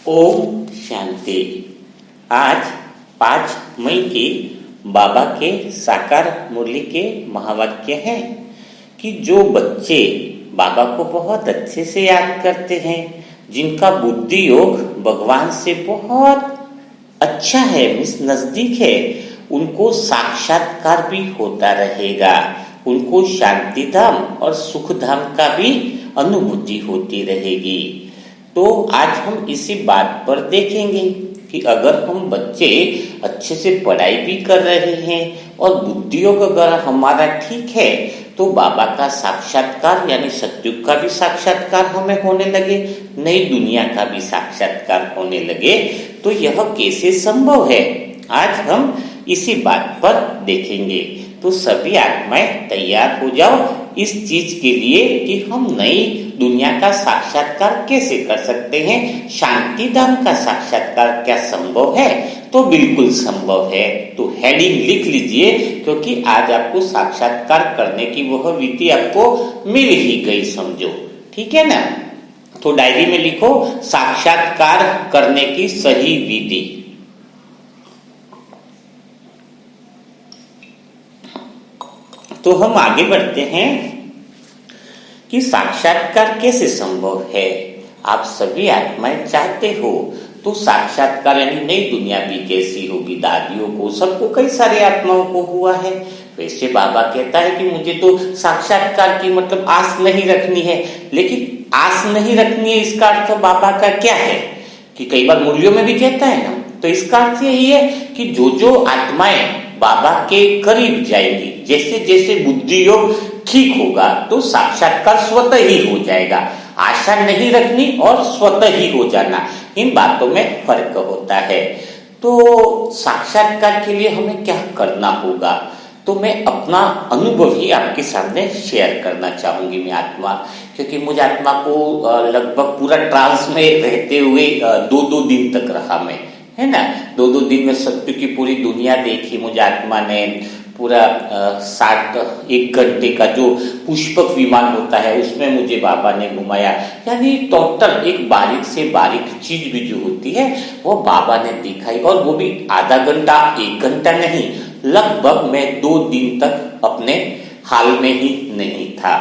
ओम शांति। आज 5 मई की बाबा के साकार मुरली के महावाक्य हैं कि जो बच्चे बाबा को बहुत अच्छे से याद करते हैं, जिनका बुद्धि योग भगवान से बहुत अच्छा है, नजदीक है, उनको साक्षात्कार भी होता रहेगा। उनको शांति धाम और सुख धाम का भी अनुभूति होती रहेगी। तो आज हम इसी बात पर देखेंगे कि अगर हम बच्चे अच्छे से पढ़ाई भी कर रहे हैं और बुद्धि योग अगर हमारा ठीक है तो बाबा का साक्षात्कार यानी सतयुग का भी साक्षात्कार हमें होने लगे, नई दुनिया का भी साक्षात्कार होने लगे, तो यह कैसे संभव है, आज हम इसी बात पर देखेंगे। तो सभी आत्माएं तैयार हो जाओ इस चीज के लिए कि हम नई दुनिया का साक्षात्कार कैसे कर सकते हैं। शांति धाम का साक्षात्कार क्या संभव है? तो बिल्कुल संभव है। तो हेडिंग लिख लीजिए, क्योंकि आज आपको साक्षात्कार करने की वह विधि आपको मिल ही गई, समझो, ठीक है ना। तो डायरी में लिखो साक्षात्कार करने की सही विधि। तो हम आगे बढ़ते हैं कि साक्षात्कार कैसे संभव है। आप सभी आत्माएं चाहते हो तो साक्षात्कार यानी नई दुनिया भी कैसी होगी, दादियों को, सबको, कई सारे आत्माओं को हुआ है। वैसे बाबा कहता है कि मुझे तो साक्षात्कार की मतलब आस नहीं रखनी है, लेकिन आस नहीं रखनी है इसका अर्थ बाबा का क्या है कि कई बार मूल्यों में भी कहता है ना, तो इसका अर्थ यही है कि जो आत्माएं बाबा के करीब जाएंगी, जैसे जैसे बुद्धि योग ठीक होगा तो साक्षात्कार स्वतः ही हो जाएगा। आशा नहीं रखनी और स्वतः ही हो जाना, इन बातों में फर्क होता है। तो साक्षात्कार के लिए हमें क्या करना होगा, तो मैं अपना अनुभव ही आपके सामने शेयर करना चाहूंगी। मैं आत्मा, क्योंकि मुझे आत्मा को लगभग पूरा ट्रांस में रहते हुए 2-2 दिन तक रहा मैं, है ना। 2-2 दिन में सत्य की पूरी दुनिया देखी मुझे आत्मा ने। पूरा 1 घंटे का जो पुष्पक विमान होता है उसमें मुझे बाबा ने घुमाया, यानी टोटल एक बारीक से बारीक चीज भी जो होती है वो बाबा ने दिखाई, और वो भी आधा घंटा 1 घंटा नहीं, लगभग मैं 2 दिन तक अपने हाल में ही नहीं था।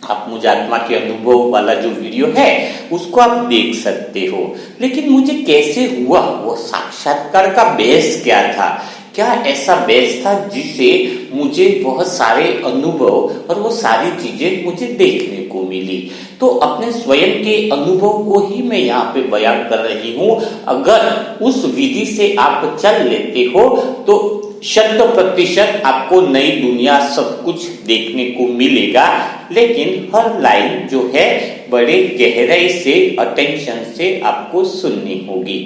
आप मुझे आत्मा के अनुभव वाला जो वीडियो है उसको आप देख सकते हो। लेकिन मुझे कैसे हुआ, वो साक्षात्कार का बेस क्या था, क्या ऐसा बेस था जिससे मुझे बहुत सारे अनुभव और वो सारी चीजें मुझे देखने को मिली। तो अपने स्वयं के अनुभव को ही मैं यहाँ पे बयान कर रही हूँ। अगर उस विधि से आप चल लेते हो तो 100% आपको नई दुनिया सब कुछ देखने को मिलेगा। लेकिन हर लाइन जो है बड़े गहराई से, अटेंशन से आपको सुननी होगी।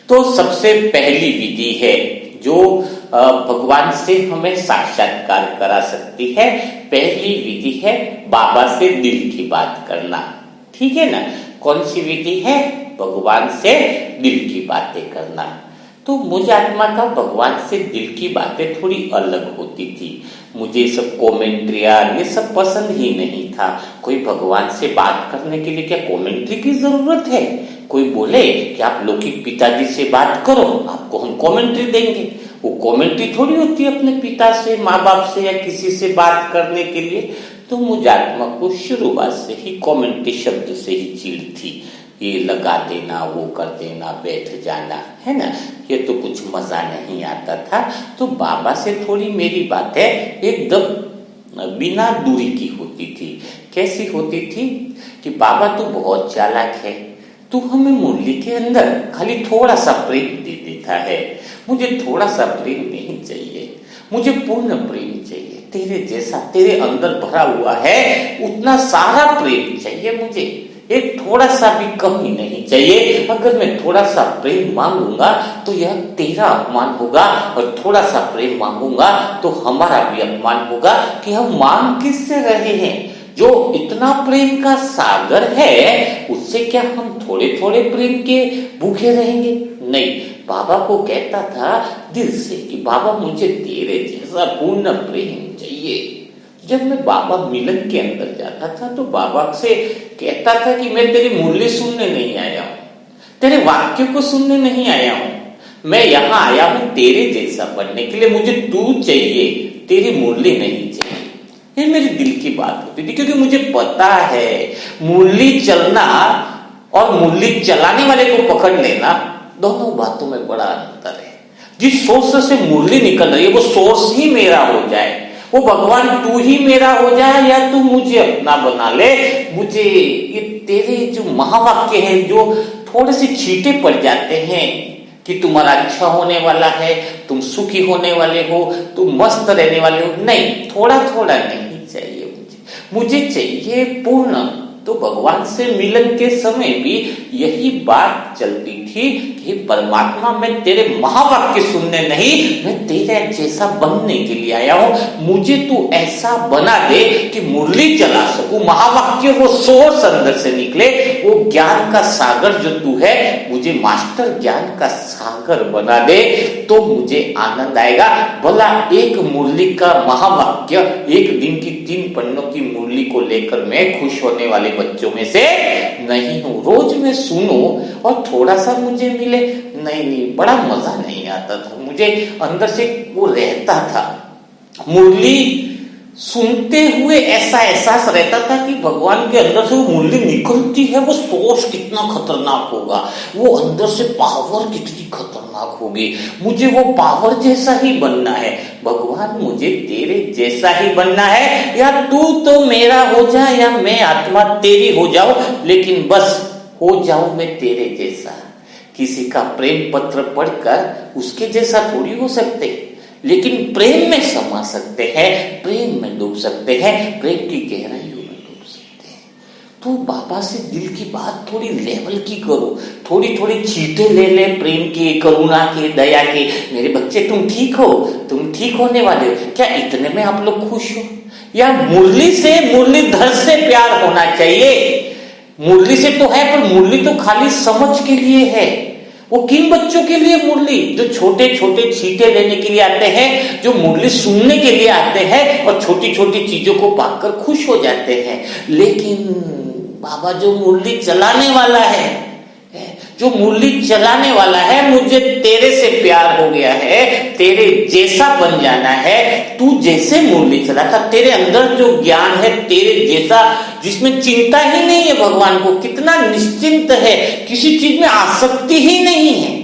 तो सबसे पहली विधि है जो भगवान से हमें साक्षात्कार करा सकती है, पहली विधि है बाबा से दिल की बात करना, ठीक है ना। कौन सी विधि है? भगवान से दिल की बातें करना। तो मुझे आत्मा का भगवान से दिल की बातें थोड़ी अलग होती थी। मुझे सब कमेंट्रिया ये सब पसंद ही नहीं था। कोई भगवान से बात करने के लिए क्या कमेंट्री की जरूरत है? कोई बोले कि आप लौकिक पिताजी से बात करो, आपको हम कमेंट्री देंगे, वो कमेंट्री थोड़ी होती है अपने पिता से, माँ बाप से या किसी से बात करने के लिए। तो मुझे आत्मा को शुरुआत से ही कमेंट्री शब्द से ही चीड़ थी। ये लगा देना, वो कर देना, बैठ जाना, है ना, ये तो कुछ मजा नहीं आता था। तो बाबा से थोड़ी मेरी बातें एकदम बिना दूरी की होती थी। कैसी होती थी कि बाबा तो बहुत चालाक है, तू हमें मुरली के अंदर खाली थोड़ा सा प्रेम दे देता है, मुझे थोड़ा सा प्रेम नहीं चाहिए, मुझे पूर्ण प्रेम चाहिए, तेरे जैसा तेरे अंदर भरा हुआ है उतना सारा प्रेम चाहिए मुझे, एक थोड़ा सा भी कमी नहीं चाहिए। अगर मैं थोड़ा सा प्रेम मांगूंगा तो यह तेरा अपमान होगा, और थोड़ा सा प्रेम मांगूंगा तो हमारा भी अपमान होगा कि हम मांग किससे रहे हैं। जो इतना प्रेम का सागर है उससे क्या हम थोड़े थोड़े प्रेम के भूखे रहेंगे? नहीं, बाबा को कहता था दिल से कि बाबा मुझे तेरे जैसा पूर्ण प्रेम चाहिए। जब मैं बाबा मिलन के अंदर जाता था तो बाबा से कहता था कि मैं तेरी मुरली सुनने नहीं आया हूं, तेरे वाक्य को सुनने नहीं आया हूं, मैं यहां आया हूं तेरे जैसा बनने के लिए। मुझे तू चाहिए, तेरी मुरली नहीं चाहिए। ये मेरे दिल की बात होती थी, क्योंकि मुझे पता है मुरली चलना और मुरली चलाने वाले को पकड़ लेना, दोनों बातों में बड़ा अंतर है। जिस सोर्स से मुरली निकल रही है वो सोर्स ही मेरा हो जाए, वो भगवान तू ही मेरा हो जाए या तू मुझे अपना बना ले। मुझे ये तेरे जो महावाक्य हैं जो थोड़े से छींटे पड़ जाते हैं कि तुम्हारा अच्छा होने वाला है, तुम सुखी होने वाले हो, तुम मस्त रहने वाले हो, नहीं, थोड़ा थोड़ा नहीं चाहिए मुझे चाहिए पूर्ण। तो भगवान से मिलन के समय भी यही बात चलती थी कि परमात्मा मैं तेरे महावाक्य सुनने नहीं, मैं तेरे जैसा बनने के लिए आया हूं। मुझे तू ऐसा बना दे कि मुरली चला सकूं, महावाक्य वो सोर्स अंदर से निकले, वो ज्ञान का सागर जो तू है, मुझे मास्टर ज्ञान का सागर बना दे, तो मुझे आनंद आएगा। भला एक मुरली का महावाक्य, एक दिन की 3 पन्नों की मुरली को लेकर मैं खुश होने वाले बच्चों में से नहीं हूं। रोज मैं सुनूं और थोड़ा सा मुझे मिले, नहीं, बड़ा मजा नहीं आता था। मुझे अंदर से वो रहता था, मुरली सुनते हुए ऐसा एहसास रहता था कि भगवान के अंदर से वो मुरली निकलती है, वो सोच कितना खतरनाक होगा, वो अंदर से पावर कितनी खतरनाक होगी, मुझे वो पावर जैसा ही बनना है। भगवान मुझे तेरे जैसा ही बनना है, या तू तो मेरा हो जा या मैं आत्मा तेरी हो जाऊं, लेकिन बस हो जाऊं मैं तेरे जैसा। किसी का प्रेम पत्र पढ़कर उसके जैसा थोड़ी हो सकते, लेकिन प्रेम में समा सकते हैं, प्रेम में डूब सकते हैं, प्रेम की गहराइयों में डूब सकते हैं। तो बाबा से दिल की बात थोड़ी लेवल की करो, थोड़ी थोड़ी चीटें ले ले प्रेम की, करुणा की, दया की। मेरे बच्चे तुम ठीक हो, तुम ठीक होने वाले हो, क्या इतने में आप लोग खुश हो? या मुरली से, मुरलीधर से प्यार होना चाहिए? मुरली से तो है, पर मुरली तो खाली समझ के लिए है। वो किन बच्चों के लिए मुरली? जो छोटे छोटे छींटे लेने के लिए आते हैं, जो मुरली सुनने के लिए आते हैं और छोटी छोटी चीजों को पाकर खुश हो जाते हैं। लेकिन बाबा जो मुरली चलाने वाला है, जो मुरली चलाने वाला है, मुझे तेरे से प्यार हो गया है, तेरे जैसा बन जाना है, तू जैसे मुरली चलाता, तेरे अंदर जो ज्ञान है तेरे जैसा, जिसमें चिंता ही नहीं है भगवान को, कितना निश्चिंत है, किसी चीज में आसक्ति ही नहीं है,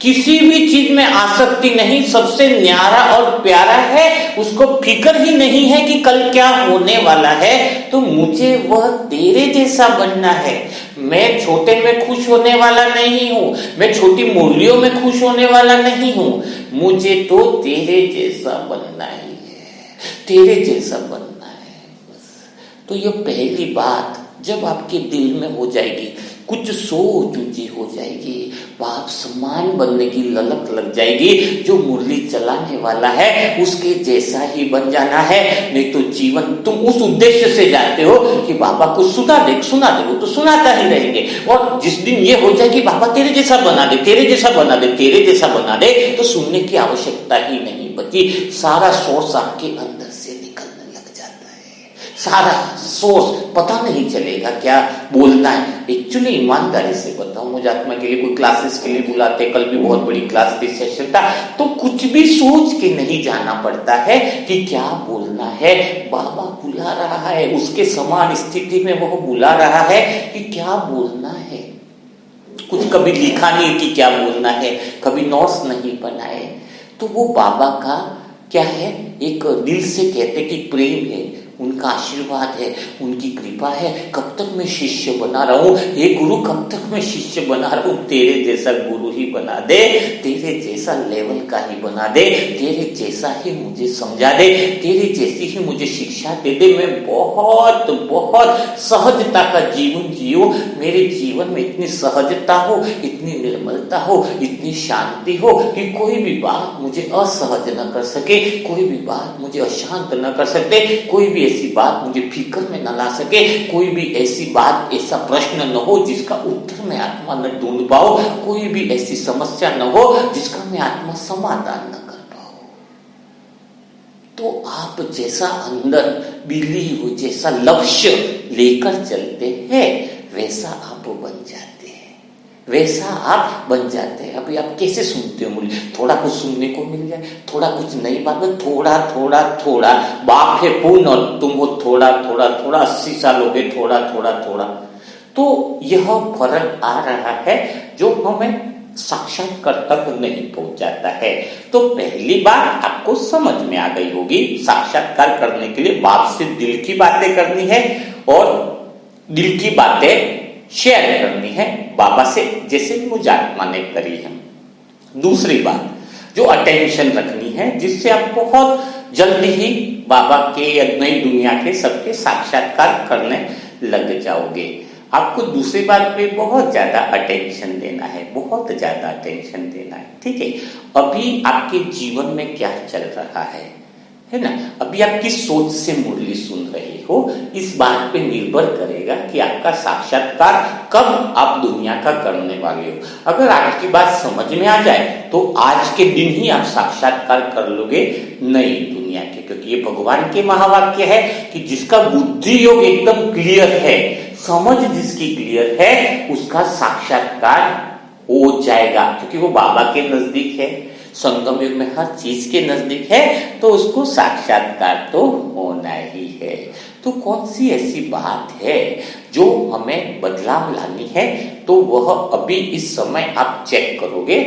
किसी भी चीज में आसक्ति नहीं, सबसे न्यारा और प्यारा है, उसको फिक्र ही नहीं है कि कल क्या होने वाला है। तो मुझे वह तेरे जैसा बनना है। मैं छोटे में खुश होने वाला नहीं हूं, मैं छोटी मुरलियों में खुश होने वाला नहीं हूं, मुझे तो तेरे जैसा बनना ही है, तेरे जैसा बनना है बस। तो ये पहली बात जब आपके दिल में हो जाएगी, कुछ सोच ऊंची हो जाएगी, बाप समान बनने की ललक लग जाएगी, जो मुरली चलाने वाला है उसके जैसा ही बन जाना है। नहीं तो जीवन तुम उस उद्देश्य से जाते हो कि बाबा को सुना दे, वो तो सुनाता ही रहेंगे, और जिस दिन ये हो जाए कि बाबा तेरे जैसा बना दे, तेरे जैसा बना दे, तेरे जैसा बना दे, तो सुनने की आवश्यकता ही नहीं बची। सारा सोर्स आपके अंदर से निकलने लग जाता है, सारा सोर्स, पता नहीं चलेगा क्या बोलना है। एक्चुअली ईमानदारी से बताऊं, मुझे आत्मा के लिए कोई क्लासेस के लिए बुलाते, कल भी बहुत बड़ी क्लास की सेशन था, तो कुछ भी सोच के नहीं जाना पड़ता है कि क्या बोलना है। बाबा बुला रहा है, उसके समान स्थिति में वो बुला रहा है कि क्या बोलना है। कुछ कभी लिखा नहीं कि क्या बोलना है, कभी नोट्स नहीं बनाए, तो वो बाबा का क्या है, एक दिल से कहते कि प्रेम है, उनका आशीर्वाद है, उनकी कृपा है। कब तक मैं शिष्य बना रहा हूं, हे गुरु, कब तक मैं शिष्य बना रहा हूं? तेरे जैसा गुरु ही बना दे, तेरे जैसा लेवल का ही बना दे, तेरे जैसा ही मुझे समझा दे, तेरे जैसी ही मुझे शिक्षा दे दे। मैं बहुत बहुत सहजता का जीवन जियो, मेरे जीवन में इतनी सहजता हो, इतनी निर्मलता हो, इतनी शांति हो कि कोई भी बात मुझे असहज न कर सके, कोई भी बात मुझे अशांत न कर सके, कोई भी ऐसी बात मुझे फिक्र में न ला सके, कोई भी ऐसी बात, ऐसा प्रश्न न हो जिसका उत्तर मैं आत्मा न ढूंढ पाऊं, कोई भी ऐसी समस्या न हो जिसका मैं आत्मा समाधान न कर पाऊं। तो आप जैसा अंदर बिलीव, जैसा लक्ष्य लेकर चलते हैं, वैसा आप बन जाते हैं। वैसा आप बन जाते हैं। अभी आप कैसे सुनते हो मुरली? थोड़ा कुछ सुनने को मिल जाए, थोड़ा कुछ नई बात में, थोड़ा थोड़ा थोड़ा। बाप है पूर्ण और तुम हो थोड़ा थोड़ा थोड़ा, 80 साल हो गए, थोड़ा थोड़ा थोड़ा। तो यह फर्क आ रहा है जो हमें साक्षात्कार तक नहीं पहुंचाता है। तो पहली बात आपको समझ में आ गई होगी, साक्षात्कार करने के लिए बाप से दिल की बातें करनी है और दिल की बातें शेयर करनी है बाबा से, जैसे मुझ आत्मा ने करी है। दूसरी बात जो अटेंशन रखनी है, जिससे आप बहुत जल्दी ही बाबा के या नई दुनिया के सबके साक्षात्कार करने लग जाओगे। आपको दूसरी बात पे बहुत ज्यादा अटेंशन देना है, बहुत ज्यादा अटेंशन देना है, ठीक है। अभी आपके जीवन में क्या चल रहा है ना? अभी आप किस सोच से मुरली सुन रहे हो, इस बात पे निर्भर करेगा कि आपका साक्षात्कार कब आप दुनिया का करने वाले हो। अगर आपकी बात समझ में आ जाए तो आज के दिन ही आप साक्षात्कार कर लोगे नई दुनिया के, क्योंकि ये भगवान के महावाक्य है कि जिसका बुद्धि योग एकदम क्लियर है, समझ जिसकी क्लियर है, उसका साक्षात्कार हो जाएगा, क्योंकि वो बाबा के नजदीक है, संगम युग में हर चीज के नजदीक है, तो उसको साक्षात्कार तो होना ही है। तो कौन सी ऐसी बात है जो हमें बदलाव लानी है, तो वह अभी इस समय आप चेक करोगे।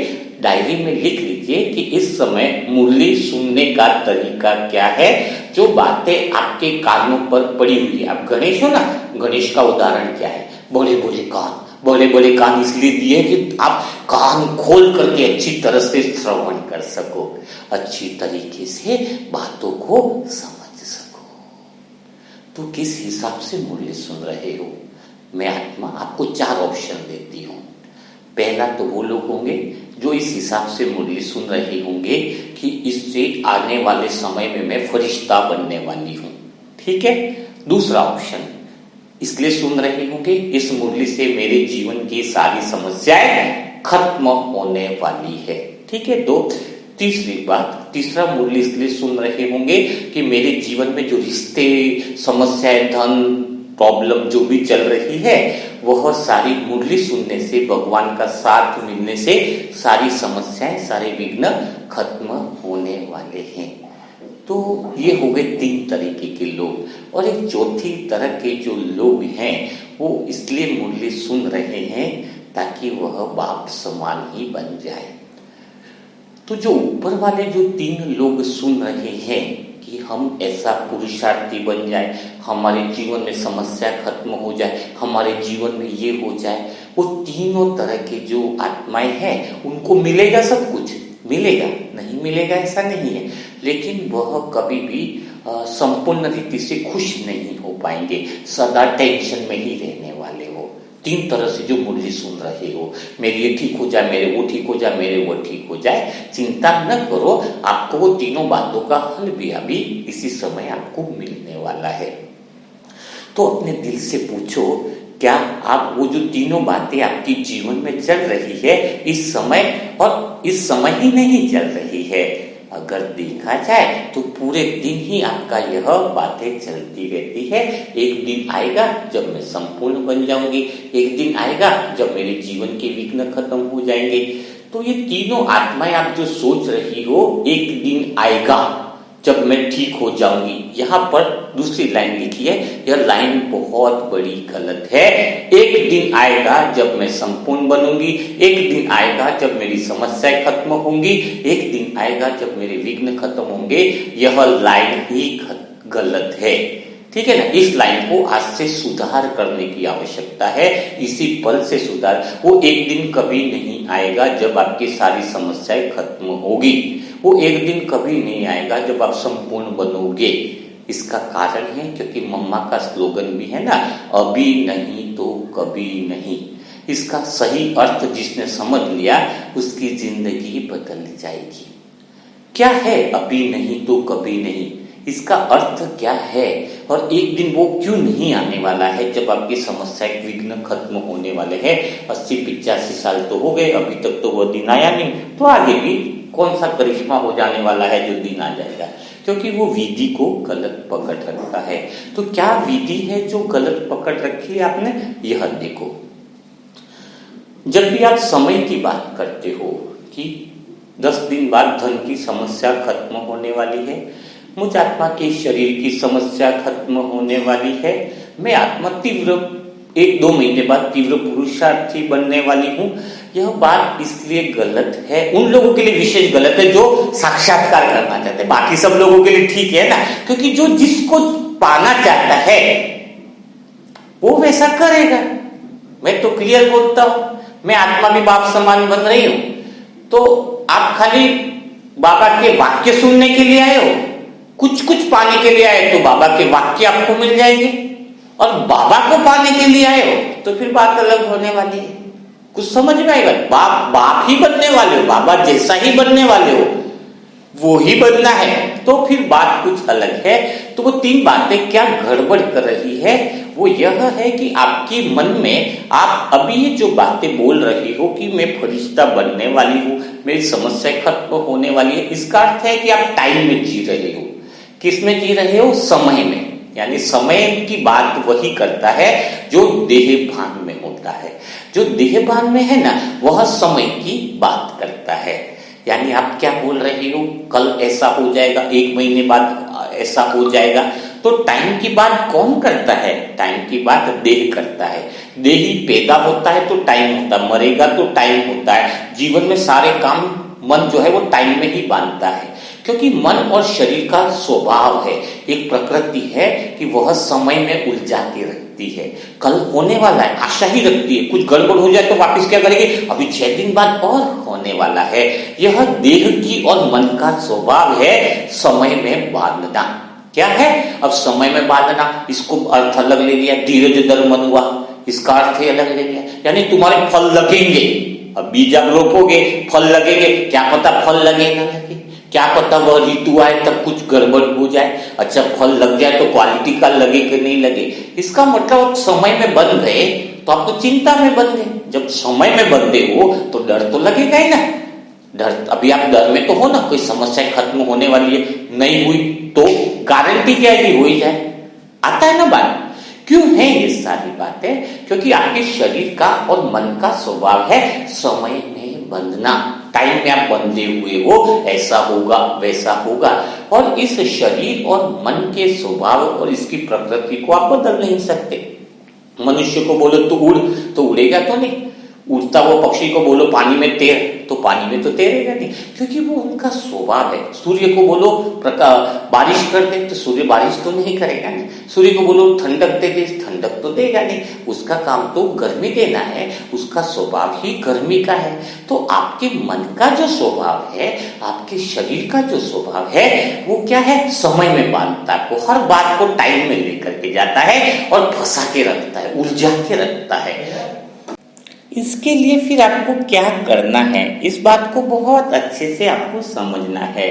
डायरी में लिख लीजिए कि इस समय मुरली सुनने का तरीका क्या है, जो बातें आपके कानों पर पड़ी हुई है। आप गणेश हो ना, गणेश का उदाहरण क्या है? बड़े बड़े कान, बड़े बड़े कान इसलिए दिए कि आप कान खोल करके अच्छी तरह से श्रवण कर सको, अच्छी तरीके से बातों को समझ सको। तो किस हिसाब से मुरली सुन रहे हो? मैं आत्मा आपको 4 ऑप्शन देती हूँ। पहला तो वो लोग होंगे जो इस हिसाब से मुरली सुन रहे होंगे कि इससे आने वाले समय में मैं फरिश्ता बनने वाली हूँ, ठीक है। दूसरा ऑप्शन इसलिए सुन रहे होंगे, इस मुरली से मेरे जीवन की सारी समस्याएं खत्म होने वाली है, ठीक है। तीसरी बात, तीसरा मुरली इसलिए सुन रहे होंगे कि मेरे जीवन में जो रिश्ते, समस्याएं, धन, प्रॉब्लम जो भी चल रही है, वह सारी मुरली सुनने से, भगवान का साथ मिलने से सारी समस्याएं, सारे विघ्न खत्म होने वाले हैं। तो ये हो गए 3 तरीके के लोग। और एक चौथी तरह के जो लोग हैं, वो इसलिए मुरली सुन रहे हैं ताकि वह बाप समान ही बन जाए। तो जो ऊपर वाले जो 3 लोग सुन रहे हैं कि हम ऐसा पुरुषार्थी बन जाए, हमारे जीवन में समस्या खत्म हो जाए, हमारे जीवन में ये हो जाए, वो तीनों तरह के जो आत्माएं हैं उनको मिलेगा, सब कुछ मिलेगा, नहीं मिलेगा ऐसा नहीं है, लेकिन वह कभी भी संपूर्ण रीति से खुश नहीं हो पाएंगे, सदा टेंशन में ही रहने वाले हो। 3 तरह से जो मुरली सुन रहे हो, मेरे ये ठीक हो जाए, मेरे वो ठीक हो जाए, मेरे वो ठीक हो जाए, चिंता न करो, आपको वो तीनों बातों का हल भी अभी इसी समय आपको मिलने वाला है। तो अपने दिल से पूछो, क्या आप वो जो तीनों बातें आपकी जीवन में चल रही है इस समय, और इस समय ही नहीं चल रही है, अगर देखा जाए तो पूरे दिन ही आपका यह बातें चलती रहती है। एक दिन आएगा जब मैं संपूर्ण बन जाऊंगी, एक दिन आएगा जब मेरे जीवन के विघ्न खत्म हो जाएंगे। तो ये तीनों आत्माएं आप जो सोच रही हो, एक दिन आएगा जब मैं ठीक हो जाऊंगी, यहाँ पर दूसरी लाइन लिखी है, यह लाइन बहुत बड़ी गलत है। एक दिन आएगा जब मैं संपूर्ण बनूंगी, एक दिन आएगा जब मेरी समस्याएं खत्म होंगी, एक दिन आएगा जब मेरे विघ्न खत्म होंगे, यह लाइन ही गलत है, ठीक है ना। इस लाइन को आज से सुधार करने की आवश्यकता है, इसी पल से सुधार। वो एक दिन कभी नहीं आएगा जब आपकी सारी समस्याएं खत्म होगी, वो एक दिन कभी नहीं आएगा जब आप संपूर्ण बनोगे। इसका कारण है क्योंकि मम्मा का स्लोगन भी है ना, अभी नहीं तो कभी नहीं। इसका सही अर्थ जिसने समझ लिया उसकी जिंदगी बदल जाएगी। क्या है अभी नहीं तो कभी नहीं, इसका अर्थ क्या है, और एक दिन वो क्यों नहीं आने वाला है जब आपकी समस्या विघ्न खत्म होने वाले हैं। 80-85 साल तो हो गए, अभी तक तो वो दिन आया नहीं, तो आगे भी कौन सा करिश्मा हो जाने वाला है जो दिन आ जाएगा, क्योंकि वो विधि को गलत पकड़ रखा है। तो क्या विधि है जो गलत पकड़ रखी है आपने, यह देखो। जब भी आप समय की बात करते हो कि 10 दिन बाद धन की समस्या खत्म होने वाली है, मुझ आत्मा के शरीर की समस्या खत्म होने वाली है, मैं आत्मा तीव्र 1-2 महीने बाद तीव्र पुरुषार्थी बनने वाली हूँ, यह बात इसलिए गलत है, उन लोगों के लिए विशेष गलत है जो साक्षात्कार करना चाहते हैं। बाकी सब लोगों के लिए ठीक है ना, क्योंकि जो जिसको पाना चाहता है वो वैसा करेगा। मैं तो क्लियर बोलता हूं, मैं आत्मा भी बाप समान बन रही हूं, तो आप खाली बाबा के वाक्य सुनने के लिए आए हो, कुछ पाने के लिए आए तो बाबा के वाक्य आपको मिल जाएंगे, और बाबा को पाने के लिए आए हो तो फिर बात अलग होने वाली है। कुछ समझ में आएगा, बाप ही बनने वाले हो, बाबा जैसा ही बनने वाले हो, वो ही बनना है, तो फिर बात कुछ अलग है। तो वो 3 बातें क्या गड़बड़ कर रही है, वो यह है कि आपके मन में आप अभी ये जो बातें बोल रही हो कि मैं फरिश्ता बनने वाली हूँ, मेरी समस्या खत्म होने वाली है, इसका अर्थ है कि आप टाइम में जी रहे हो। किस में जी रहे हो? समय में। यानी समय की बात वही करता है जो देह भान में होता है। जो देह भान में है ना, वह समय की बात करता है। यानी आप क्या बोल रहे हो, कल ऐसा हो जाएगा, 1 महीने बाद ऐसा हो जाएगा, तो टाइम की बात कौन करता है? टाइम की बात देह करता है। देह ही पैदा होता है तो टाइम होता है, मरेगा तो टाइम होता है। जीवन में सारे काम मन जो है वो टाइम में ही बांधता है, क्योंकि मन और शरीर का स्वभाव है, एक प्रकृति है कि वह समय में उलझा के रखती है। कल होने वाला है आशा ही रखती है, कुछ गड़बड़ हो जाए तो वापस क्या करेगी, अभी 6 दिन बाद और होने वाला है। यह देह की और मन का स्वभाव है समय में बांधना। क्या है? अब समय में बांधना, इसको अर्थ अलग ले लिया, धीरज धर्म हुआ, इसका अर्थ ही अलग ले लिया। यानी तुम्हारे फल लगेंगे, अब बीज आप रोपोगे फल लगेंगे, क्या पता फल लगे ना लगे, क्या पता वह ऋतु आए तब कुछ गड़बड़ हो जाए, अच्छा फल लग जाए तो क्वालिटी का लगे कि नहीं लगे। इसका मतलब समय में बंध गए तो आपको चिंता में बंध गए। जब समय में बंधे हो तो डर तो लगेगा ही ना। डर, अभी आप डर में तो हो ना, कोई समस्या खत्म होने वाली है, नहीं हुई तो गारंटी क्या है कि हो ही जाए। आता है ना बात। क्यों है ये सारी बातें? क्योंकि आपके शरीर का और मन का स्वभाव है समय में बंधना। टाइम में आप बंधे हुए हो, ऐसा होगा वैसा होगा, और इस शरीर और मन के स्वभाव और इसकी प्रकृति को आप बदल नहीं सकते। मनुष्य को बोलो तो उड़, तो उड़ेगा तो नहीं। उड़ता हुआ पक्षी को बोलो पानी में तैर, तो पानी में तो तैरेगा नहीं, क्योंकि वो उनका स्वभाव है। सूर्य को बोलो बारिश कर दे, तो सूर्य बारिश तो नहीं करेगा नहीं। सूर्य को बोलो ठंडक दे दे, ठंडक तो देगा नहीं, उसका काम तो गर्मी देना है, उसका स्वभाव ही गर्मी का है। तो आपके मन का जो स्वभाव है, आपके शरीर का जो स्वभाव है, वो क्या है? समय में बांधता है, वो हर बात को टाइम में लेकर के जाता है और फंसा के रखता है, उलझा के रखता है। इसके लिए फिर आपको क्या करना है, इस बात को बहुत अच्छे से आपको समझना है।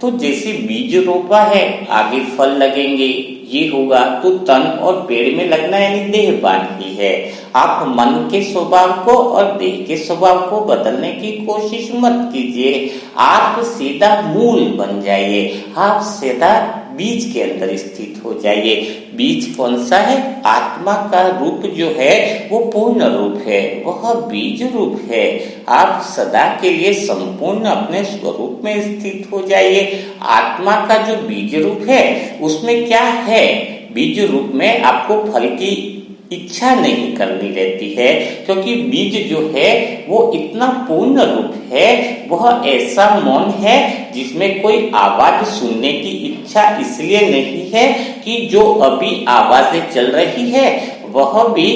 तो जैसे बीज रोपा है, आगे फल लगेंगे, ये होगा, तो तन और पेड़ में लगना यानी देह बांधनी है। आप मन के स्वभाव को और देह के स्वभाव को बदलने की कोशिश मत कीजिए। आप सीधा मूल बन जाइए, आप सीधा बीज के अंदर स्थित हो जाइए। बीज कौन सा है? आत्मा का रूप जो है वो पूर्ण रूप है, वह बीज रूप है। आप सदा के लिए संपूर्ण अपने स्वरूप में स्थित हो जाइए। आत्मा का जो बीज रूप है उसमें क्या है? बीज रूप में आपको फल की इच्छा नहीं करनी रहती है, क्योंकि बीज जो है वो इतना पूर्ण रूप है, वह ऐसा मौन है जिसमें कोई आवाज सुनने की इच्छा इसलिए नहीं है कि जो अभी आवाजें चल रही है वह भी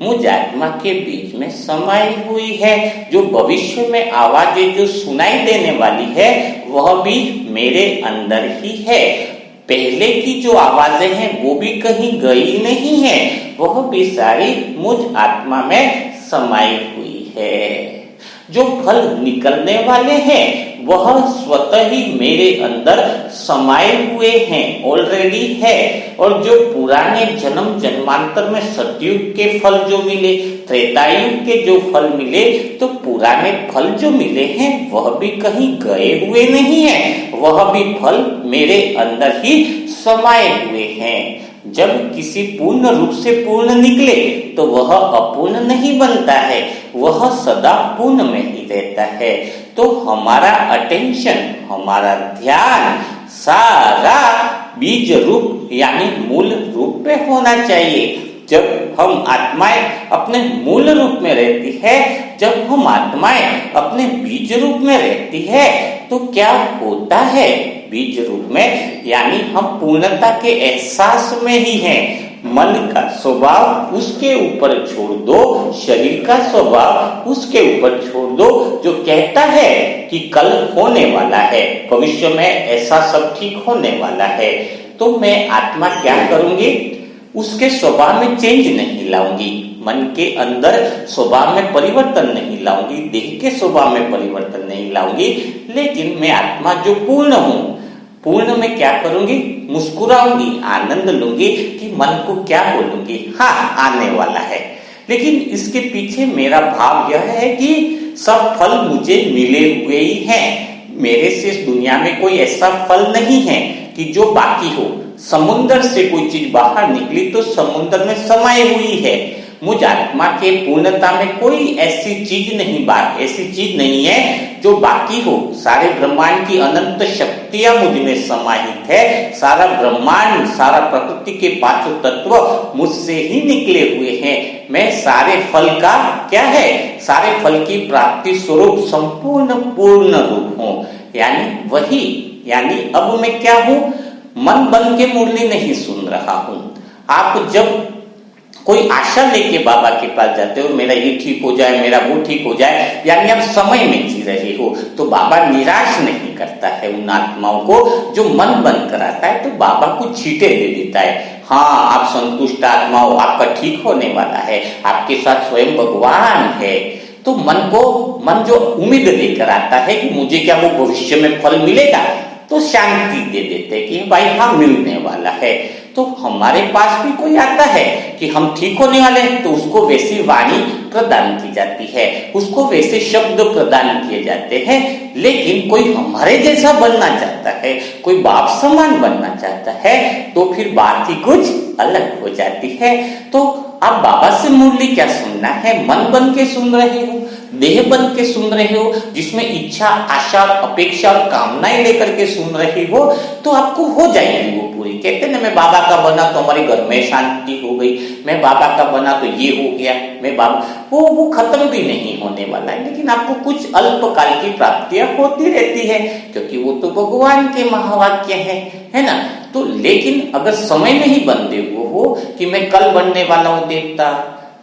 मुझ आत्मा के बीच में समाई हुई है। जो भविष्य में आवाजें जो सुनाई देने वाली है वह भी मेरे अंदर ही है। पहले की जो आवाजें हैं वो भी कहीं गई नहीं है, वह भी सारी मुझ आत्मा में समाई हुई है। जो फल निकलने वाले हैं वह स्वतः ही मेरे अंदर समाये हुए हैं, ऑलरेडी है। और जो पुराने जन्म जन्मांतर में सतयुग के फल जो मिले, त्रेतायुग के जो फल मिले, तो पुराने फल जो मिले हैं वह भी कहीं गए हुए नहीं है, वह भी फल मेरे अंदर ही समाये हुए हैं। जब किसी पूर्ण रूप से पूर्ण निकले तो वह अपूर्ण नहीं बनता है, वह सदा पूर्ण में ही रहता है। तो हमारा अटेंशन, हमारा ध्यान सारा बीज रूप यानी मूल रूप पे होना चाहिए। जब हम आत्माएं अपने मूल रूप में रहती है, जब हम आत्माएं अपने बीज रूप में रहती है, तो क्या होता है बीज रूप में, यानी हम पूर्णता के एहसास में ही हैं। मन का स्वभाव उसके ऊपर छोड़ दो, शरीर का स्वभाव उसके ऊपर छोड़ दो, जो कहता है कि कल होने वाला है, भविष्य में ऐसा सब ठीक होने वाला है। तो मैं आत्मा क्या करूंगी, उसके स्वभाव में चेंज नहीं लाऊंगी, मन के अंदर स्वभाव में परिवर्तन नहीं लाऊंगी, देह के स्वभाव में परिवर्तन नहीं लाऊंगी, लेकिन मैं आत्मा जो पूर्ण हूं, पूर्ण में क्या करूंगी, मुस्कुराऊंगी, आनंद लूंगी कि मन को क्या बोलूंगी, हाँ आने वाला है। लेकिन इसके पीछे मेरा भाव यह है कि सब फल मुझे मिले हुए ही हैं, मेरे से इस दुनिया में कोई ऐसा फल नहीं है कि जो बाकी हो। समुद्र से कोई चीज बाहर निकली तो समुद्र में समाई हुई है। मुझ आत्मा के पूर्णता में कोई ऐसी चीज नहीं है जो बाकी हो। सारे ब्रह्मांड की अनंत शक्तियां मुझ में समाहित है। सारा ब्रह्मांड, सारा प्रकृति के पांचों तत्व मुझसे ही निकले हुए हैं। मैं सारे फल का क्या है, सारे फल की प्राप्ति स्वरूप संपूर्ण पूर्ण रूप हूं। यानी अब मैं क्या हूं, मन बन के मुरली नहीं सुन रहा हूं। आप जब कोई आशा लेके बाबा के पास जाते हो, मेरा ये ठीक हो जाए, मेरा वो ठीक हो जाए, यानी आप समय में जी रहे हो, तो बाबा निराश नहीं करता है उन आत्माओं को जो मन बंद कराता है। तो बाबा को छींटे दे देता है, हाँ आप संतुष्ट आत्मा हो, आपका ठीक होने वाला है, आपके साथ स्वयं भगवान है। तो मन जो उम्मीद लेकर आता है कि मुझे क्या वो भविष्य में फल मिलेगा, तो शांति दे देते कि भाई हाँ मिलने वाला है। तो हमारे पास भी कोई आता है कि हम ठीक होने वाले हैं, तो उसको वैसी वाणी प्रदान की जाती है, उसको वैसे शब्द प्रदान किए जाते हैं। लेकिन कोई हमारे जैसा बनना चाहता है, कोई बाप समान बनना चाहता है, तो फिर बात ही कुछ अलग हो जाती है। तो आप बाबा से मुरली क्या सुनना है, मन बन के सुन रहे हो, देह बन के सुन रहे हो, जिसमें इच्छा, आशा, अपेक्षा और कामनाएं लेकर के सुन रहे हो, तो आपको हो जाएगी वो पूरी। कहते ना मैं बाबा का बना तो हमारे घर में शांति हो गई, मैं बाबा का बना तो ये हो गया, मैं बाबा, वो खत्म भी नहीं होने वाला है। लेकिन आपको कुछ अल्पकाल की प्राप्तियां होती रहती है, क्योंकि वो तो भगवान के महावाक्य है ना। तो लेकिन अगर समय में ही बंधे हुए हो कि मैं कल बनने वाला हूं देवता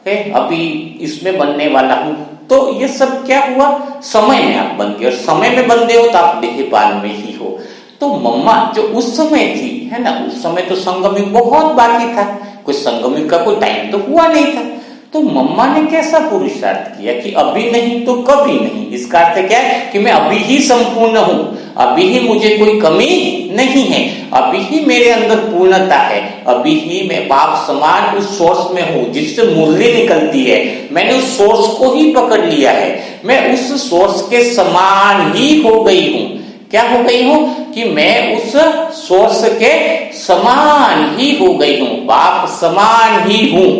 है, अभी इसमें बनने वाला हूं, तो ये सब क्या हुआ, समय में आप बन गए। और समय में बंधे हो तो आप देहपान में ही हो। तो मम्मा जो उस समय थी, है ना, उस समय तो संगम बहुत बाकी था, कोई संगम का कोई टाइम तो हुआ नहीं था। तो मम्मा ने कैसा पुरुषार्थ किया कि अभी नहीं तो कभी नहीं। इसका अर्थ क्या है कि मैं अभी ही संपूर्ण हूं, अभी ही मुझे कोई कमी नहीं है, अभी ही मेरे अंदर पूर्णता है, अभी ही मैं बाप समान उस सोर्स में हूं जिससे मुरली निकलती है। मैंने उस सोर्स को ही पकड़ लिया है, मैं उस सोर्स के समान ही हो गई हूं। क्या हो गई हूं कि मैं उस सोर्स के समान ही हो गई हूं, बाप समान ही हूं।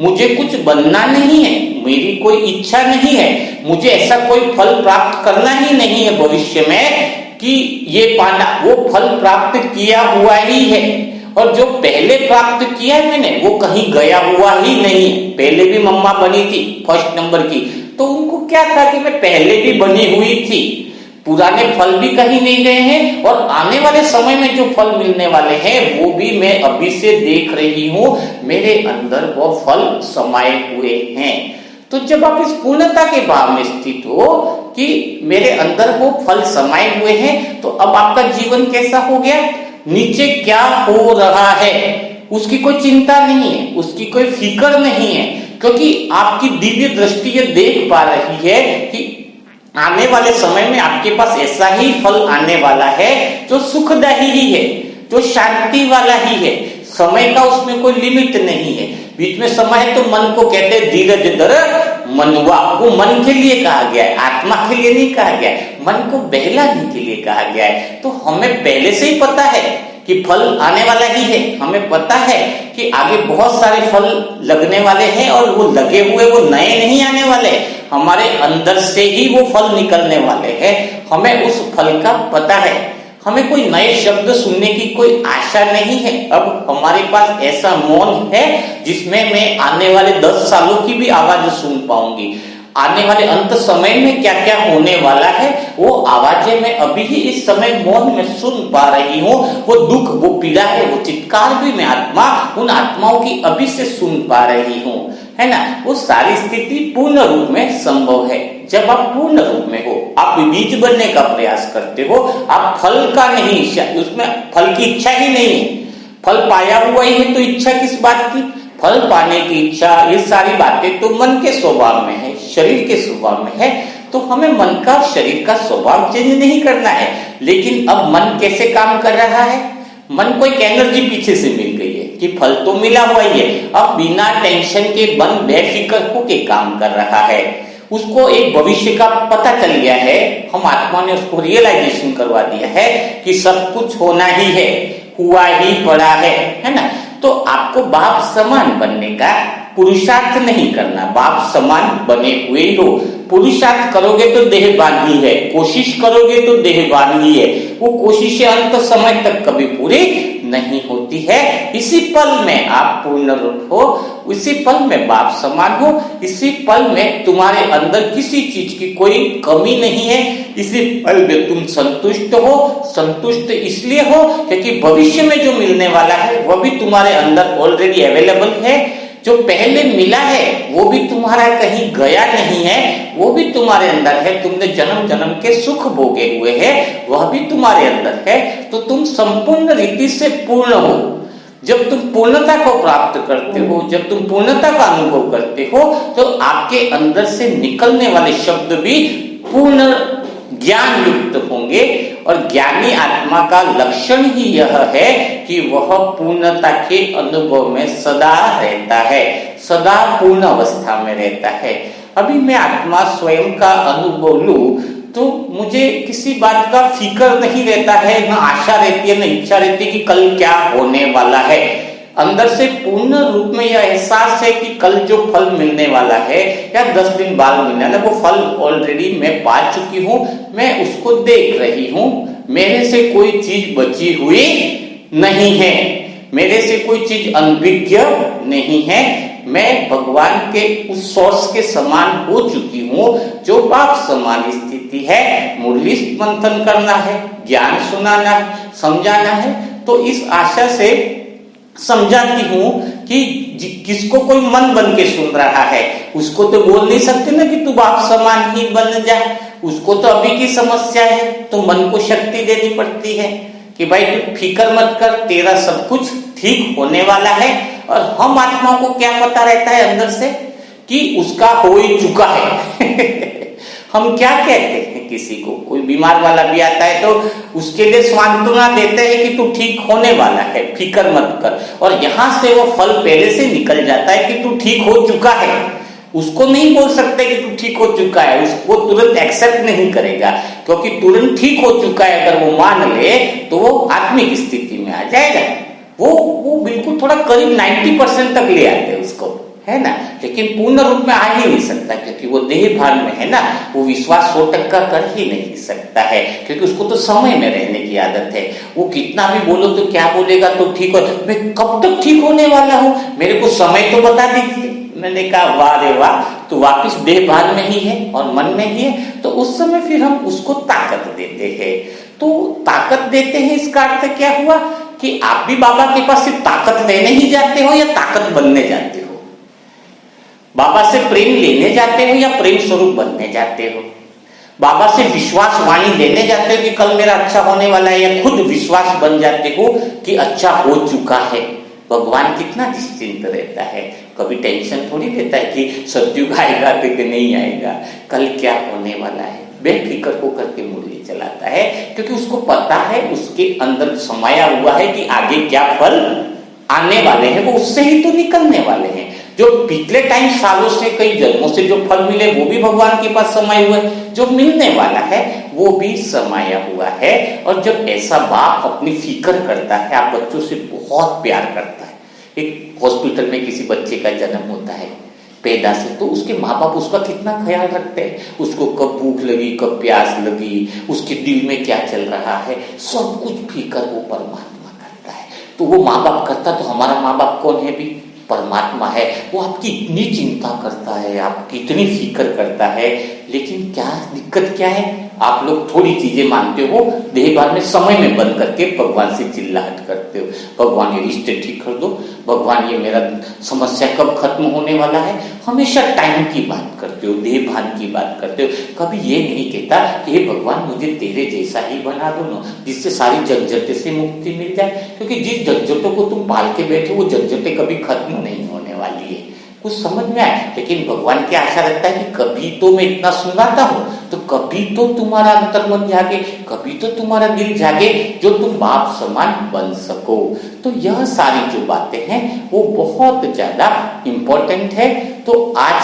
मुझे कुछ बनना नहीं है, मेरी कोई इच्छा नहीं है, मुझे ऐसा कोई फल प्राप्त करना ही नहीं है भविष्य में कि ये पाना, वो फल प्राप्त किया हुआ ही है। और जो पहले प्राप्त किया है मैंने, वो कहीं गया हुआ ही नहीं है। पहले भी मम्मा बनी थी फर्स्ट नंबर की, तो उनको क्या था कि मैं पहले भी बनी हुई थी, पुराने फल भी कहीं नहीं गए हैं, और आने वाले समय में जो फल मिलने वाले हैं वो भी मैं अभी से देख रही हूं, मेरे अंदर वो फल समाये हुए हैं। तो जब आप इस पूर्णता के भाव में स्थित हो कि मेरे अंदर वो फल समाये हुए हैं, तो अब आपका जीवन कैसा हो गया, नीचे क्या हो रहा है उसकी कोई चिंता नहीं है, उसकी कोई फिक्र नहीं है, क्योंकि आपकी दिव्य दृष्टि ये देख पा रही है कि आने वाले समय में आपके पास ऐसा ही फल आने वाला है जो सुखदायी ही है, जो शांति वाला ही है। समय का उसमें कोई लिमिट नहीं है। बीच में समय है तो मन को कहते हैं धीरज धर मनुआ, वो मन के लिए कहा गया है, आत्मा के लिए नहीं कहा गया है, मन को बहलाने के लिए कहा गया है। तो हमें पहले से ही पता है कि फल आने वाला ही है, हमें पता है कि आगे बहुत सारे फल लगने वाले हैं और वो लगे हुए वो नए नहीं आने वाले, हमारे अंदर से ही वो फल निकलने वाले हैं, हमें उस फल का पता है। हमें कोई नए शब्द सुनने की कोई आशा नहीं है। अब हमारे पास ऐसा मौन है जिसमें मैं आने वाले 10 सालों की भी आवाज सुन पाऊंगी। आने वाले अंत समय में क्या क्या होने वाला है वो आवाजें मैं अभी ही इस समय मौन में सुन पा रही हूँ। वो दुख, वो पीड़ा है, वो चित्कार भी मैं उन आत्माओं की अभी से सुन पा रही हूँ, है ना। वो सारी स्थिति पूर्ण रूप में संभव है जब आप पूर्ण रूप में हो। आप बीज बनने का प्रयास करते हो, आप फल का नहीं, उसमें फल की इच्छा ही नहीं है। फल पाया हुआ ही है तो इच्छा किस बात की? फल पाने की इच्छा, ये सारी बातें तो मन के स्वभाव में है, शरीर के स्वभाव में है। तो हमें मन का और शरीर का स्वभाव चेंज नहीं करना है। लेकिन अब मन कैसे काम कर रहा है? मन को एक एनर्जी पीछे से मिल गई है कि फल तो मिला हुआ ही है। अब बिना टेंशन के मन बेफिक्र होके काम कर रहा है। उसको एक भविष्य का पता चल गया है। हम आत्मा ने उसको रियलाइजेशन करवा दिया है कि सब कुछ होना ही है, हुआ ही पड़ा है ना। तो आपको बाप समान बनने का पुरुषार्थ नहीं करना। बाप समान बने हुए हो। पुरुषार्थ करोगे तो देहभान ही है, कोशिश करोगे तो देहभान ही है। वो कोशिशें अंत समय तक कभी पूरी नहीं होती है। इसी पल में आप पूर्ण रूप हो, इसी पल में बाप समान हो, इसी पल में तुम्हारे अंदर किसी चीज की कोई कमी नहीं है। इसी पल में तुम संतुष्ट हो। संतुष्ट इसलिए हो क्योंकि भविष्य में जो मिलने वाला है वह भी तुम्हारे अंदर ऑलरेडी अवेलेबल है। जो पहले मिला है वो भी तुम्हारा कहीं गया नहीं है, वो भी तुम्हारे अंदर है। तुमने जन्म जन्म के सुख भोगे हुए हैं, वह भी तुम्हारे अंदर है। तो तुम संपूर्ण रीति से पूर्ण हो। जब तुम पूर्णता को प्राप्त करते हो, जब तुम पूर्णता का अनुभव करते हो, तो आपके अंदर से निकलने वाले शब्द भी पूर्ण ज्ञान युक्त होंगे। और ज्ञानी आत्मा का लक्षण ही यह है कि वह पूर्णता के अनुभव में सदा रहता है, सदा पूर्ण अवस्था में रहता है। अभी मैं आत्मा स्वयं का अनुभव लूं तो मुझे किसी बात का फिक्र नहीं रहता है, न आशा रहती है, न इच्छा रहती है कि कल क्या होने वाला है। अंदर से पूर्ण रूप में यह एहसास है कि कल जो फल मिलने वाला है या 10 दिन बाद मिलने वाला, वो फल ऑलरेडी मैं पा चुकी हूँ, मैं उसको देख रही हूँ। मेरे से कोई चीज बची हुई नहीं है, मेरे से कोई चीज अनभिज्ञ नहीं है। मैं भगवान के उस सोर्स के समान हो चुकी हूँ जो बाप समान स्थिति है। मुरली मंथन करना है, ज्ञान सुनाना है, समझाना है, तो इस आशा से समझाती हूँ कि किसको कोई मन बन के सुन रहा है, उसको तो बोल नहीं सकते ना कि तू बाप समान ही बन जा। उसको तो अभी की समस्या है, तो मन को शक्ति देनी पड़ती है कि भाई तू फिक्र मत कर, तेरा सब कुछ ठीक होने वाला है। और हम आत्माओं को क्या पता रहता है अंदर से कि उसका हो ही चुका है। हम क्या कहते हैं, किसी को कोई बीमार वाला भी आता है तो उसके लिए सांत्वना देते हैं कि तू ठीक होने वाला है, फिक्र मत कर। और यहां से वो फल पहले से निकल जाता है कि तू ठीक हो चुका है। उसको नहीं बोल सकते कि तू ठीक हो चुका है, उसको तुरंत एक्सेप्ट नहीं करेगा, क्योंकि तुरंत ठीक हो चुका है अगर वो मान ले तो वो आत्मिक स्थिति में आ जाएगा। वो बिल्कुल थोड़ा करीब 90% तक ले आते हैं उसको, है ना। लेकिन पूर्ण रूप में आ ही नहीं सकता क्योंकि वो देह भान में है ना। वो विश्वास 100% कर ही नहीं सकता है क्योंकि उसको तो समय में रहने की आदत है। वो कितना भी बोलो तो क्या बोलेगा, तो ठीक हो, मैं कब तक ठीक होने वाला हूँ, मेरे को समय तो बता दीजिए। मैंने कहा वाह रे वाह, तो वापिस देह भान में ही है और मन में ही है। तो उस समय फिर हम उसको ताकत देते हैं। तो ताकत देते हैं, इसका अर्थ क्या हुआ कि आप भी बाबा के पास सिर्फ ताकत लेने ही जाते हो या ताकत बनने जाते हो? बाबा से प्रेम लेने जाते हो या प्रेम स्वरूप बनने जाते हो? बाबा से विश्वास वाणी लेने जाते हो कि कल मेरा अच्छा होने वाला है, या खुद विश्वास बन जाते हो कि अच्छा हो चुका है? भगवान कितना निश्चिंत रहता है, कभी टेंशन थोड़ी लेता है कि सत्युग आएगा कि नहीं आएगा, कल क्या होने वाला है। बेफिक्र होकर के मुरली चलाता है क्योंकि उसको पता है, उसके अंदर समाया हुआ है कि आगे क्या फल आने वाले हैं, वो उससे ही तो निकलने वाले हैं। जो पिछले टाइम सालों से कई जन्मों से जो फल मिले वो भी भगवान के पास समाये हुए, जो मिलने वाला है वो भी समाया हुआ है। और जब ऐसा बाप अपनी फिक्र करता है, आप बच्चों से बहुत प्यार करता है। एक हॉस्पिटल में किसी बच्चे का जन्म होता है पैदा से, तो उसके माँ बाप उसका कितना ख्याल रखते हैं, उसको कब भूख लगी, कब प्यास लगी, उसके दिल में क्या चल रहा है, सब कुछ फिक्र वो परमात्मा करता है। तो वो माँ बाप करता, तो हमारा माँ बाप कौन है भी? परमात्मा है। वो आपकी इतनी चिंता करता है, आपकी इतनी फिक्र करता है, लेकिन क्या दिक्कत क्या है? आप लोग थोड़ी चीजें मानते हो, देहभान में समय में बंद करके भगवान से चिल्लाहट करते हो, भगवान ये रिश्ते ठीक कर दो, भगवान ये मेरा समस्या कब खत्म होने वाला है। हमेशा टाइम की बात करते हो, देहभान की बात करते हो। कभी ये नहीं कहता कि हे भगवान मुझे तेरे जैसा ही बना दो ना, जिससे सारी झंझटें से मुक्ति मिल जाए। क्योंकि जिस झंझटों को तुम पाल के बैठे वो झंझटें कभी खत्म नहीं होने वाली है। कुछ समझ में आए? लेकिन भगवान की आशा रखता है कि कभी तो मैं इतना सुनाता हूं, तो कभी तो तुम्हारा अंतर्मन जागे, कभी तो तुम्हारा दिल जागे, जो तुम बाप समान बन सको। तो यह सारी जो बातें हैं वो बहुत ज्यादा इंपॉर्टेंट है। तो आज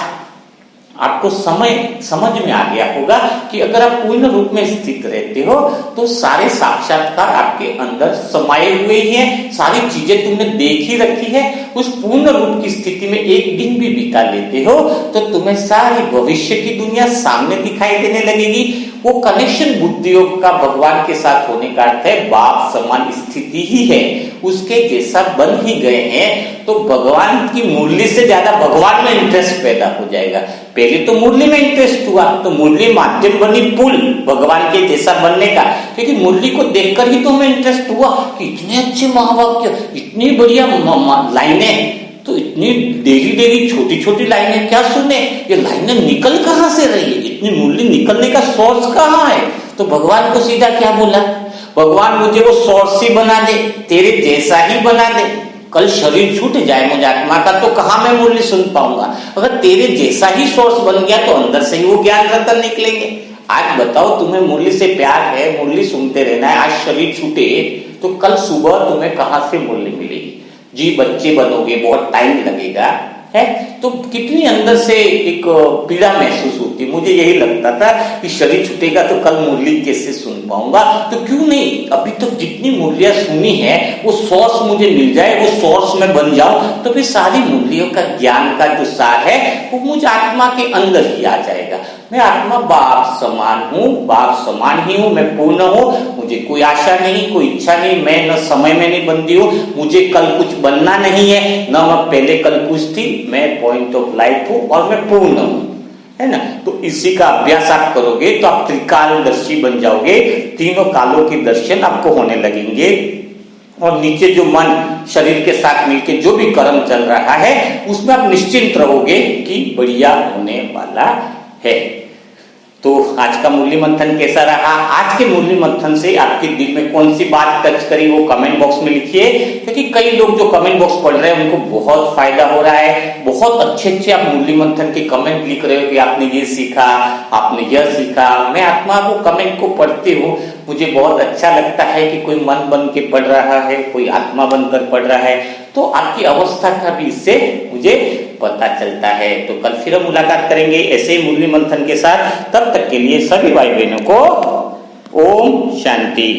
आपको समझ में आ गया होगा कि अगर आप पूर्ण रूप में स्थित रहते हो तो सारे साक्षात्कार आपके अंदर समाये हुए ही हैं। सारी चीजें तुमने देख ही रखी है। उस पूर्ण रूप की स्थिति में एक दिन भी बिता लेते हो तो तुम्हें सारी भविष्य की दुनिया सामने दिखाई देने लगेगी। वो कनेक्शन बुद्धि योग का भगवान के साथ होने का अर्थ है बाप समान स्थिति ही है, उसके जैसा बन ही गए हैं। तो भगवान की मुरली से ज्यादा भगवान में इंटरेस्ट पैदा हो जाएगा। पहले तो मुरली में इंटरेस्ट हुआ, तो मुरली माध्यम बनी पुल भगवान के जैसा बनने का, क्योंकि मुरली को देखकर ही तो हमें इंटरेस्ट हुआ कि इतने अच्छे महावाक्य, इतनी बढ़िया लाइनें, तो इतनी डेली छोटी छोटी लाइनें क्या सुने, ये लाइनें निकल कहां से रही है, इतनी मुरली निकलने का सोर्स कहां है। तो भगवान को सीधा क्या बोला, भगवान मुझे वो सोर्स ही बना दे, तेरे जैसा ही बना दे। कल शरीर छूट जाए मुझे आत्मा का तो कहां मैं मुरली सुन पाऊंगा। अगर तेरे जैसा ही सोर्स बन गया तो अंदर से ही वो ज्ञान रतन निकलेंगे। आज बताओ तुम्हें मुरली से प्यार है, मुरली सुनते रहना है, आज शरीर छूटे तो कल सुबह तुम्हें कहां से मुरली मिलेगी? जी बच्चे बनोगे, बहुत टाइम लगेगा है, तो कितनी अंदर से एक पीड़ा महसूस होती है। मुझे यही लगता था कि शरीर छूटेगा तो कल मुरली कैसे सुन पाऊंगा। तो क्यों नहीं, अभी तक जितनी मुरलियां सुनी है वो सोर्स मुझे मिल जाए, वो सोर्स में बन जाऊं, तो फिर सारी मुरलियों का ज्ञान का जो सार है वो मुझे आत्मा के अंदर ही आ जाएगा। मैं आत्मा बाप समान हूँ, बाप समान ही हूँ, मैं पूर्ण हूँ, मुझे कोई आशा नहीं, कोई इच्छा नहीं, मैं न समय में नहीं बंधी हूँ, मुझे कल कुछ बनना नहीं है, न मैं पहले कल कुछ थी, मैं पॉइंट ऑफ लाइफ हूँ और मैं पूर्ण हूँ, है ना। तो इसी का अभ्यास आप करोगे तो आप त्रिकालदर्शी बन जाओगे, तीनों कालों के दर्शन आपको होने लगेंगे। और नीचे जो मन शरीर के साथ मिलके जो भी कर्म चल रहा है उसमें आप निश्चिंत रहोगे कि बढ़िया होने वाला है। तो आज का मुरली मंथन कैसा रहा? आज के मुरली मंथन से आपके दिल में कौन सी बात टच करी वो कमेंट बॉक्स में लिखिए, क्योंकि कई लोग जो कमेंट बॉक्स पढ़ रहे हैं उनको बहुत फायदा हो रहा है। बहुत अच्छे आप मुरली मंथन के कमेंट लिख रहे हो कि आपने ये सीखा, आपने यह सीखा। मैं आत्मा वो कमेंट को पढ़ती हूँ, मुझे बहुत अच्छा लगता है कि कोई मन बन के पढ़ रहा है, कोई आत्मा बनकर पढ़ रहा है, तो आपकी अवस्था का भी इससे मुझे पता चलता है। तो कल फिर मुलाकात करेंगे ऐसे ही मुरली मंथन के साथ। तब तक के लिए सभी भाई बहनों को ओम शांति।